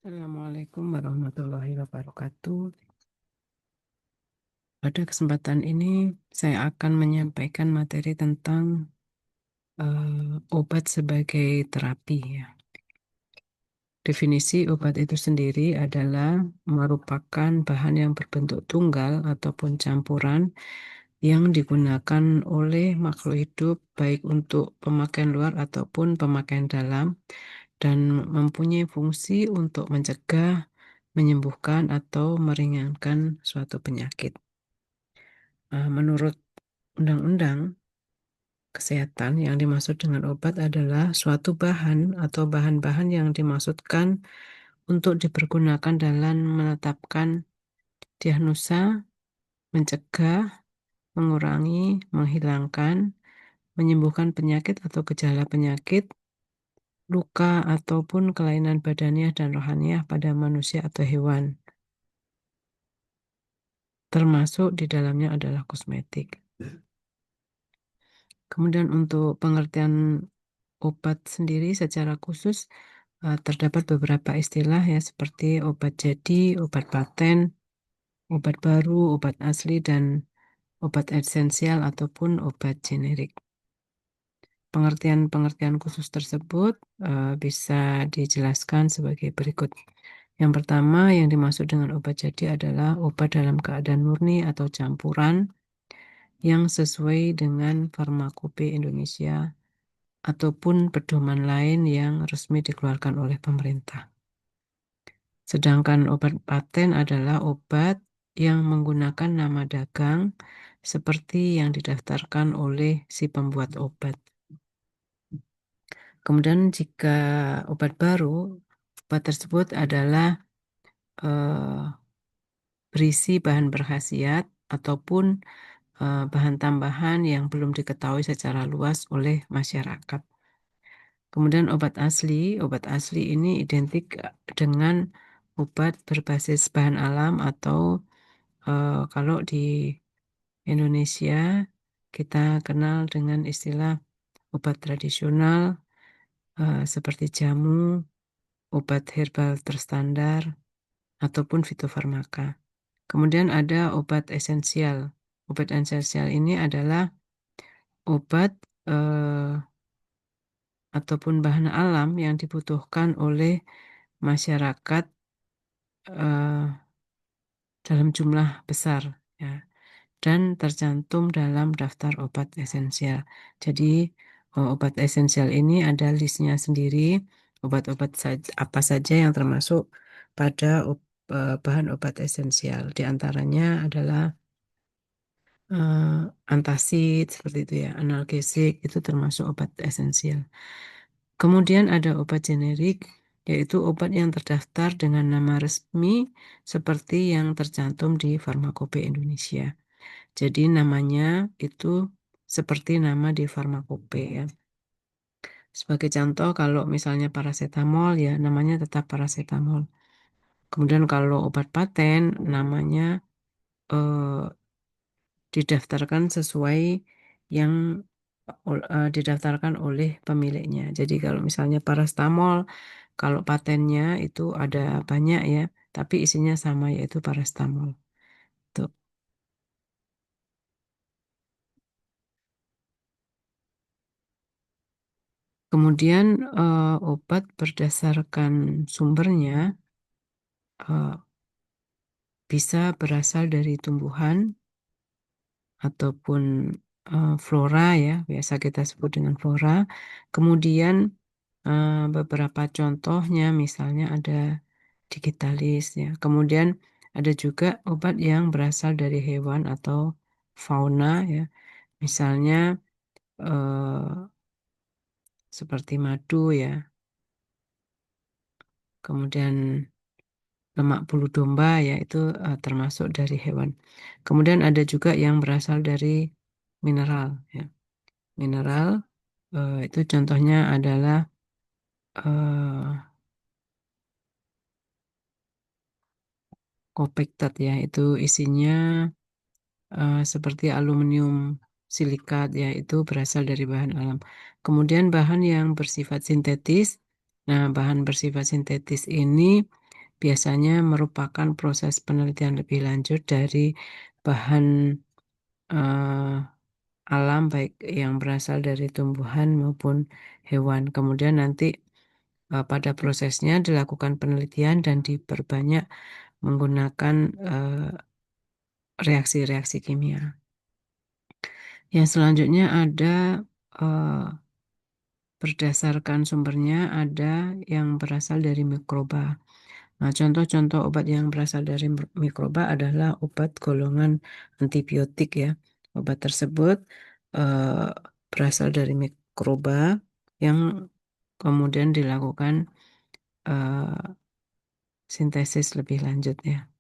Assalamualaikum warahmatullahi wabarakatuh. Pada kesempatan ini, saya akan menyampaikan materi tentang obat sebagai terapi. Ya. Definisi obat itu sendiri adalah merupakan bahan yang berbentuk tunggal ataupun campuran yang digunakan oleh makhluk hidup baik untuk pemakaian luar ataupun pemakaian dalam dan mempunyai fungsi untuk mencegah, menyembuhkan atau meringankan suatu penyakit. Menurut Undang-Undang Kesehatan, yang dimaksud dengan obat adalah suatu bahan atau bahan-bahan yang dimaksudkan untuk dipergunakan dalam menetapkan diagnosa, mencegah, mengurangi, menghilangkan, menyembuhkan penyakit atau gejala penyakit, luka ataupun kelainan badaniah dan rohaniah pada manusia atau hewan, termasuk di dalamnya adalah kosmetik. Kemudian untuk pengertian obat sendiri secara khusus terdapat beberapa istilah ya seperti obat jadi, obat paten, obat baru, obat asli, dan obat esensial ataupun obat generik. Pengertian-pengertian khusus tersebut bisa dijelaskan sebagai berikut. Yang pertama, yang dimaksud dengan obat jadi adalah obat dalam keadaan murni atau campuran yang sesuai dengan Farmakope Indonesia ataupun pedoman lain yang resmi dikeluarkan oleh pemerintah. Sedangkan obat paten adalah obat yang menggunakan nama dagang seperti yang didaftarkan oleh si pembuat obat. Kemudian jika obat baru, obat tersebut adalah berisi bahan berkhasiat ataupun bahan tambahan yang belum diketahui secara luas oleh masyarakat. Kemudian obat asli ini identik dengan obat berbasis bahan alam atau kalau di Indonesia kita kenal dengan istilah obat tradisional seperti jamu, obat herbal terstandar, ataupun fitofarmaka. Kemudian ada obat esensial. Obat esensial ini adalah obat ataupun bahan alam yang dibutuhkan oleh masyarakat dalam jumlah besar, ya, dan tercantum dalam daftar obat esensial. Jadi obat esensial ini ada listnya sendiri, obat-obat apa saja yang termasuk pada bahan obat esensial. Di antaranya adalah antasid seperti itu ya, analgesik itu termasuk obat esensial. Kemudian ada obat generik, yaitu obat yang terdaftar dengan nama resmi seperti yang tercantum di Farmakope Indonesia. Jadi namanya itu seperti nama di Farmakope ya. Sebagai contoh, kalau misalnya paracetamol ya namanya tetap paracetamol. Kemudian kalau obat paten namanya didaftarkan sesuai yang didaftarkan oleh pemiliknya. Jadi kalau misalnya paracetamol, kalau patennya itu ada banyak ya, tapi isinya sama yaitu paracetamol. Tuh. Kemudian obat berdasarkan sumbernya bisa berasal dari tumbuhan ataupun flora ya, biasa kita sebut dengan flora. Kemudian beberapa contohnya misalnya ada digitalis ya. Kemudian ada juga obat yang berasal dari hewan atau fauna ya. Misalnya seperti madu ya. Kemudian lemak bulu domba ya itu termasuk dari hewan. Kemudian ada juga yang berasal dari mineral ya. Mineral itu contohnya adalah kopektat ya, itu isinya seperti aluminium silikat ya, itu berasal dari bahan alam. Kemudian bahan yang bersifat sintetis. Nah, bahan bersifat sintetis ini biasanya merupakan proses penelitian lebih lanjut dari bahan eh, alam, baik yang berasal dari tumbuhan maupun hewan. Kemudian nanti pada prosesnya dilakukan penelitian dan diperbanyak menggunakan reaksi-reaksi kimia. Yang selanjutnya ada eh, berdasarkan sumbernya, ada yang berasal dari mikroba. Nah, contoh-contoh obat yang berasal dari mikroba adalah obat golongan antibiotik ya. Obat tersebut eh, berasal dari mikroba yang kemudian dilakukan eh, sintesis lebih lanjut ya.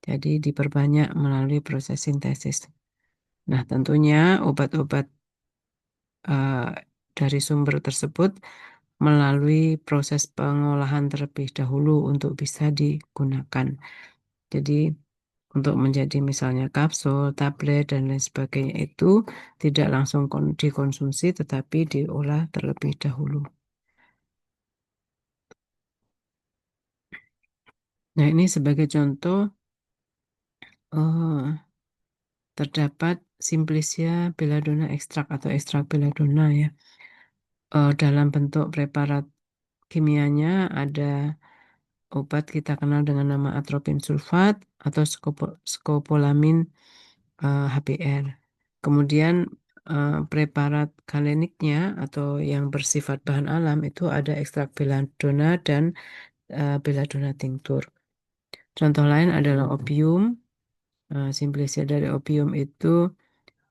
Jadi diperbanyak melalui proses sintesis. Nah, tentunya obat-obat eh, dari sumber tersebut melalui proses pengolahan terlebih dahulu untuk bisa digunakan. Jadi untuk menjadi misalnya kapsul, tablet, dan lain sebagainya itu tidak langsung dikonsumsi tetapi diolah terlebih dahulu. Nah, ini sebagai contoh eh, terdapat Simplicia belladonna ekstrak atau ekstrak belladonna ya. Dalam bentuk preparat kimianya ada obat kita kenal dengan nama atropin sulfat atau skopolamin HBr. Kemudian preparat galeniknya atau yang bersifat bahan alam itu ada ekstrak belladonna dan belladonna tinctur. Contoh lain adalah opium. Simplicia dari opium itu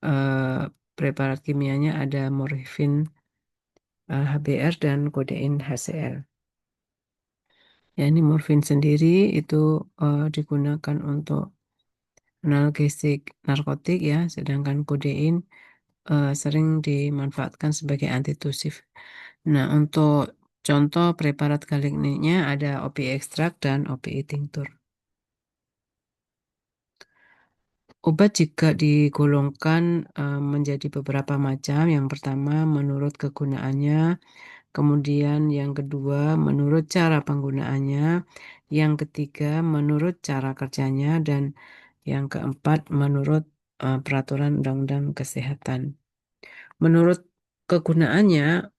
eh, preparat kimianya ada morfin HBr dan kodein HCl. Ya, ini morfin sendiri itu digunakan untuk analgesik narkotik ya, sedangkan kodein sering dimanfaatkan sebagai antitusif. Nah, untuk contoh preparat galikniknya ada opi ekstrak dan opi tinctur. Obat jika digolongkan menjadi beberapa macam. Yang pertama menurut kegunaannya, kemudian yang kedua menurut cara penggunaannya, yang ketiga menurut cara kerjanya, dan yang keempat menurut peraturan undang-undang kesehatan. Menurut kegunaannya,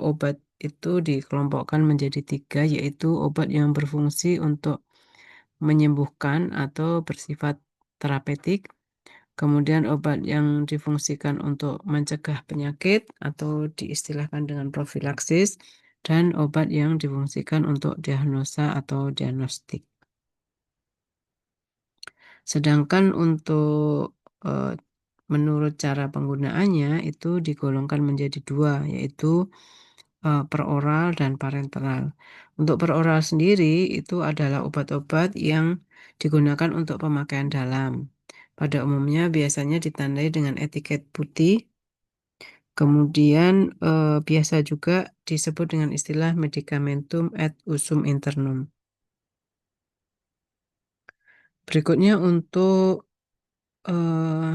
obat itu dikelompokkan menjadi tiga, yaitu obat yang berfungsi untuk menyembuhkan atau bersifat terapeutik, kemudian obat yang difungsikan untuk mencegah penyakit atau diistilahkan dengan profilaksis, dan obat yang difungsikan untuk diagnosa atau diagnostik. Sedangkan untuk eh, menurut cara penggunaannya itu digolongkan menjadi dua, yaitu peroral dan parenteral. Untuk peroral sendiri itu adalah obat-obat yang digunakan untuk pemakaian dalam. Pada umumnya biasanya ditandai dengan etiket putih, kemudian biasa juga disebut dengan istilah medicamentum ad usum internum. Berikutnya untuk eh,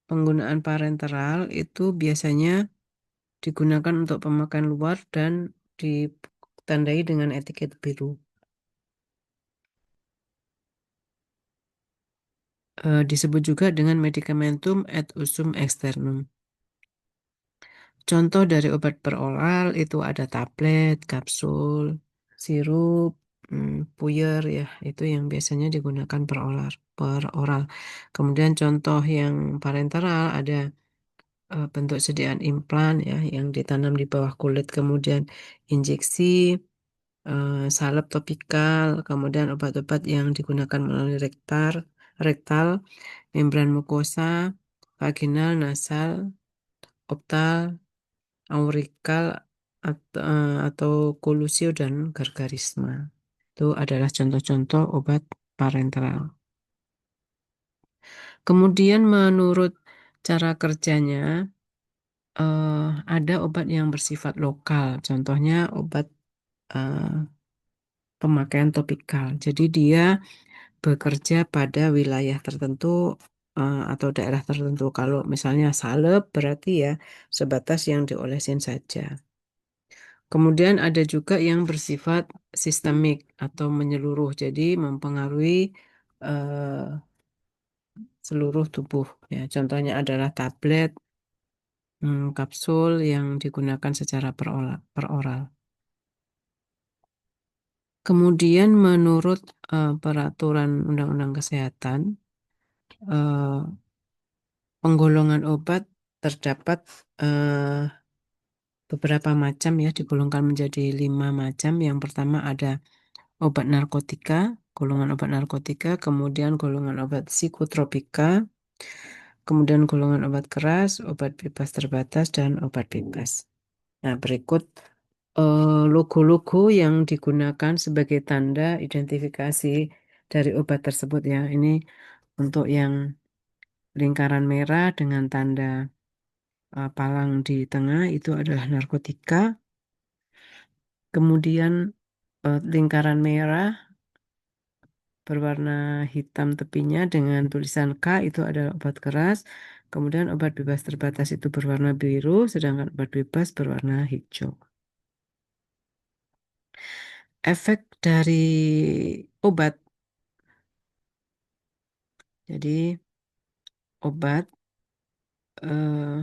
penggunaan parenteral itu biasanya digunakan untuk pemakaian luar dan ditandai dengan etiket biru. Disebut juga dengan medicamentum ad usum externum. Contoh dari obat peroral itu ada tablet, kapsul, sirup, puyer ya, itu yang biasanya digunakan per oral. Kemudian contoh yang parenteral ada bentuk sediaan implan ya yang ditanam di bawah kulit, kemudian injeksi, salep topikal, kemudian obat-obat yang digunakan melalui rektal, membran mukosa, vaginal, nasal, optal, aurikal, atau kolusio dan gargarisma. Itu adalah contoh-contoh obat parenteral. Kemudian menurut cara kerjanya, ada obat yang bersifat lokal. Contohnya obat eh, pemakaian topikal. Jadi dia bekerja pada wilayah tertentu atau daerah tertentu. Kalau misalnya salep berarti ya sebatas yang diolesin saja. Kemudian ada juga yang bersifat sistemik atau menyeluruh, jadi mempengaruhi eh, seluruh tubuh. Ya, contohnya adalah tablet, kapsul yang digunakan secara peroral. Kemudian menurut peraturan Undang-Undang Kesehatan, eh, penggolongan obat terdapat eh, beberapa macam ya, digolongkan menjadi 5 macam. Yang pertama ada obat narkotika, golongan obat narkotika, kemudian golongan obat psikotropika, kemudian golongan obat keras, obat bebas terbatas, dan obat bebas. Nah, berikut logo-logo yang digunakan sebagai tanda identifikasi dari obat tersebut ya. Ini untuk yang lingkaran merah dengan tanda palang di tengah itu adalah narkotika. Kemudian lingkaran merah berwarna hitam tepinya dengan tulisan K itu adalah obat keras. Kemudian obat bebas terbatas itu berwarna biru, sedangkan obat bebas berwarna hijau. Efek dari obat. Jadi obat eh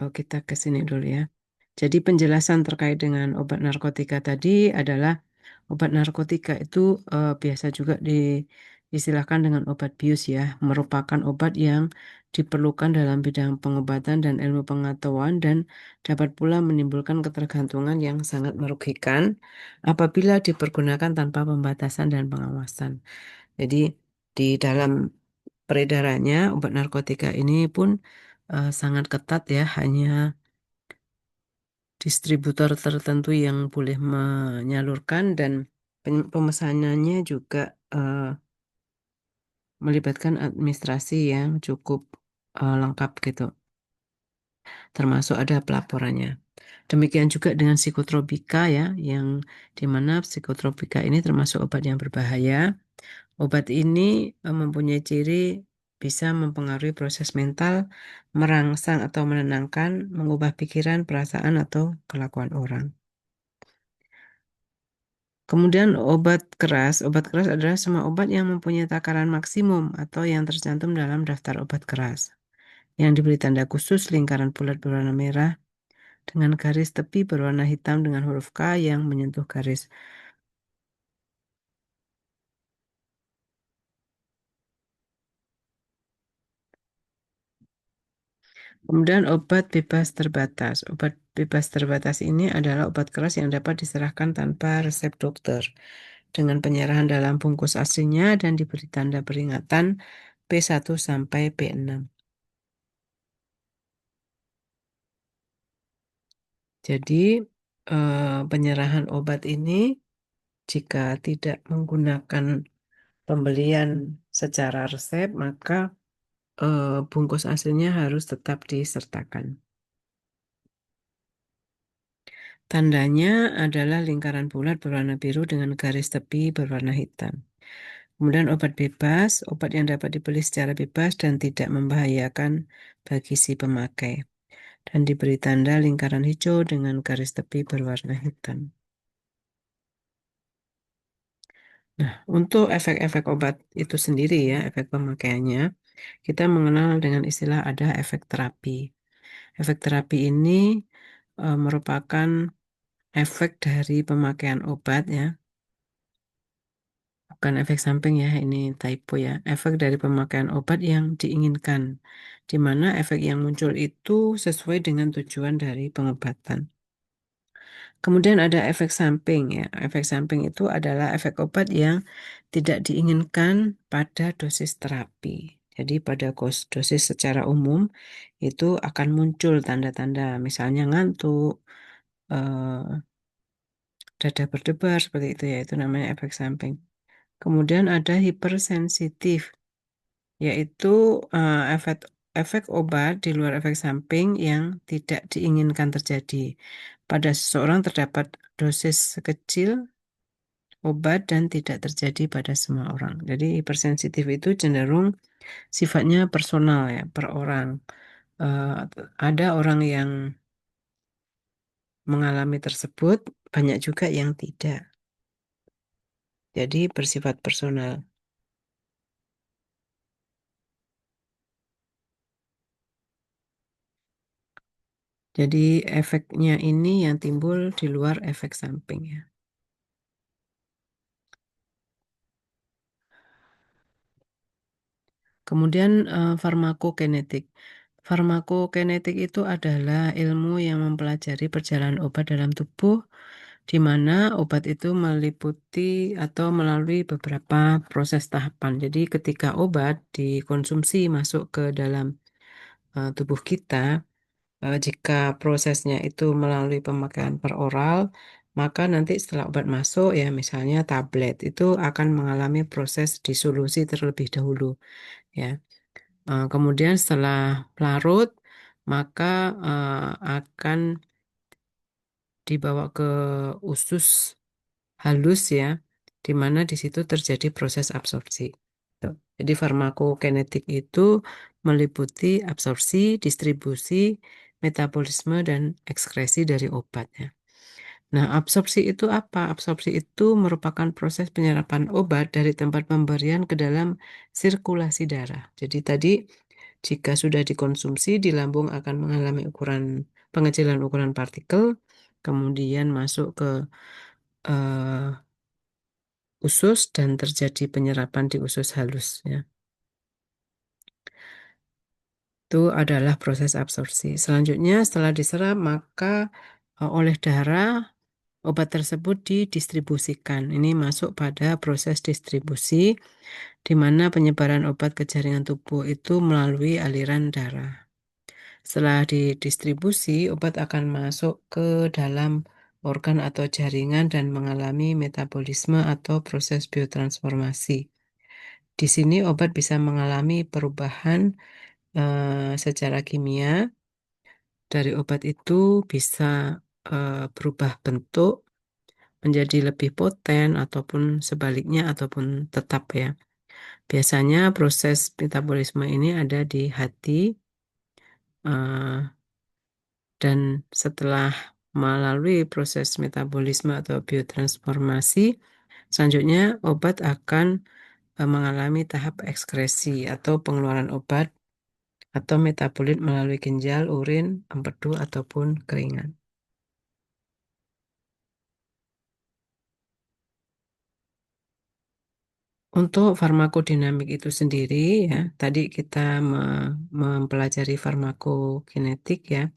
kita ke sini dulu ya. Jadi penjelasan terkait dengan obat narkotika tadi adalah obat narkotika itu biasa juga diistilahkan dengan obat bius ya, merupakan obat yang diperlukan dalam bidang pengobatan dan ilmu pengetahuan dan dapat pula menimbulkan ketergantungan yang sangat merugikan apabila dipergunakan tanpa pembatasan dan pengawasan. Jadi di dalam peredarannya obat narkotika ini pun sangat ketat ya, hanya distributor tertentu yang boleh menyalurkan dan pemesanannya juga melibatkan administrasi yang cukup lengkap gitu, termasuk ada pelaporannya. Demikian juga dengan psikotropika ya, yang dimana psikotropika ini termasuk obat yang berbahaya. Obat ini mempunyai ciri bisa mempengaruhi proses mental, merangsang atau menenangkan, mengubah pikiran, perasaan, atau kelakuan orang. Kemudian obat keras adalah semua obat yang mempunyai takaran maksimum atau yang tercantum dalam daftar obat keras, yang diberi tanda khusus lingkaran bulat berwarna merah dengan garis tepi berwarna hitam dengan huruf K yang menyentuh garis. Kemudian obat bebas terbatas. Obat bebas terbatas ini adalah obat keras yang dapat diserahkan tanpa resep dokter, dengan penyerahan dalam bungkus aslinya dan diberi tanda peringatan P1 sampai P6. Jadi, penyerahan obat ini jika tidak menggunakan pembelian secara resep, maka bungkus aslinya harus tetap disertakan. Tandanya adalah lingkaran bulat berwarna biru dengan garis tepi berwarna hitam. Kemudian obat yang dapat dibeli secara bebas dan tidak membahayakan bagi si pemakai. Dan diberi tanda lingkaran hijau dengan garis tepi berwarna hitam. Nah, untuk efek-efek obat itu sendiri ya, efek pemakaiannya, kita mengenal dengan istilah ada efek terapi. Efek terapi ini merupakan efek dari pemakaian obat ya, bukan efek samping ya, ini typo ya. Efek dari pemakaian obat yang diinginkan, di mana efek yang muncul itu sesuai dengan tujuan dari pengobatan. Kemudian ada efek samping ya. Efek samping itu adalah efek obat yang tidak diinginkan pada dosis terapi. Jadi pada dosis secara umum itu akan muncul tanda-tanda misalnya ngantuk, dada berdebar seperti itu ya. Itu namanya efek samping. Kemudian ada hipersensitif, yaitu efek efek obat di luar efek samping yang tidak diinginkan terjadi. Pada seseorang terdapat dosis kecil obat dan tidak terjadi pada semua orang. Jadi hipersensitif itu cenderung sifatnya personal ya, per orang. Eh, ada orang yang mengalami tersebut, banyak juga yang tidak. Jadi bersifat personal. Jadi efeknya ini yang timbul di luar efek samping ya. Kemudian farmakokinetik. Farmakokinetik itu adalah ilmu yang mempelajari perjalanan obat dalam tubuh, di mana obat itu meliputi atau melalui beberapa proses tahapan. Jadi ketika obat dikonsumsi masuk ke dalam tubuh kita, jika prosesnya itu melalui pemakaian peroral, maka nanti setelah obat masuk ya misalnya tablet itu akan mengalami proses disolusi terlebih dahulu ya. Kemudian setelah larut, maka akan dibawa ke usus halus ya, di mana di situ terjadi proses absorpsi. Tuh. Jadi farmakokinetik itu meliputi absorpsi, distribusi, metabolisme, dan ekskresi dari obatnya. Nah, absorpsi itu apa? Absorpsi itu merupakan proses penyerapan obat dari tempat pemberian ke dalam sirkulasi darah. Jadi tadi jika sudah dikonsumsi di lambung akan mengalami pengecilan ukuran partikel, kemudian masuk ke eh, usus dan terjadi penyerapan di usus halus ya. Itu adalah proses absorpsi. Selanjutnya setelah diserap maka oleh darah obat tersebut didistribusikan. Ini masuk pada proses distribusi di mana penyebaran obat ke jaringan tubuh itu melalui aliran darah. Setelah didistribusi, obat akan masuk ke dalam organ atau jaringan dan mengalami metabolisme atau proses biotransformasi. Di sini obat bisa mengalami perubahan secara kimia. Dari obat itu bisa berubah bentuk menjadi lebih poten ataupun sebaliknya ataupun tetap ya. Biasanya proses metabolisme ini ada di hati dan setelah melalui proses metabolisme atau biotransformasi, selanjutnya obat akan mengalami tahap ekskresi atau pengeluaran obat atau metabolit melalui ginjal, urin, empedu, ataupun keringat. Untuk farmakodinamik itu sendiri ya, tadi kita mempelajari farmakokinetik ya.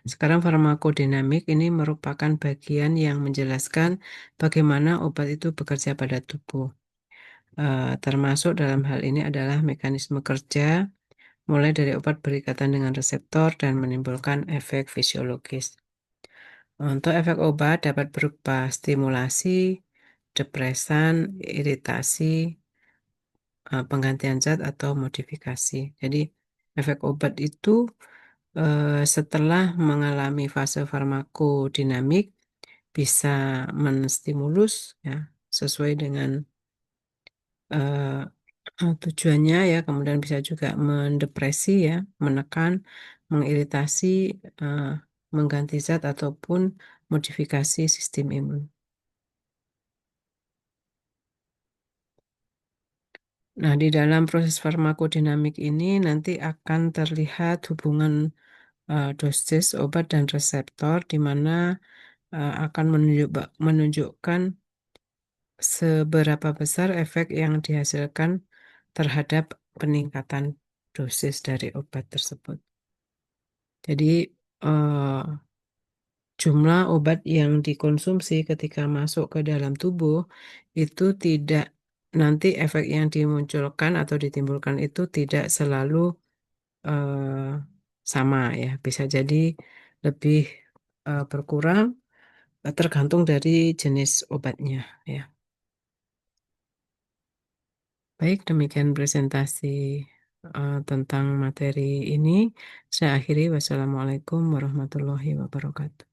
Sekarang farmakodinamik ini merupakan bagian yang menjelaskan bagaimana obat itu bekerja pada tubuh. Termasuk dalam hal ini adalah mekanisme kerja, mulai dari obat berikatan dengan reseptor dan menimbulkan efek fisiologis. Untuk efek obat dapat berupa stimulasi, depresan, iritasi, penggantian zat atau modifikasi. Jadi efek obat itu setelah mengalami fase farmakodinamik bisa menstimulus ya sesuai dengan tujuannya ya, kemudian bisa juga mendepresi ya, menekan, mengiritasi, eh, mengganti zat ataupun modifikasi sistem imun. Nah, di dalam proses farmakodinamik ini nanti akan terlihat hubungan dosis obat dan reseptor di mana akan menunjukkan seberapa besar efek yang dihasilkan terhadap peningkatan dosis dari obat tersebut. Jadi eh, jumlah obat yang dikonsumsi ketika masuk ke dalam tubuh itu tidak nanti efek yang dimunculkan atau ditimbulkan itu tidak selalu eh, sama ya. Bisa jadi lebih berkurang tergantung dari jenis obatnya ya. Baik, demikian presentasi tentang materi ini. Saya akhiri. Wassalamualaikum warahmatullahi wabarakatuh.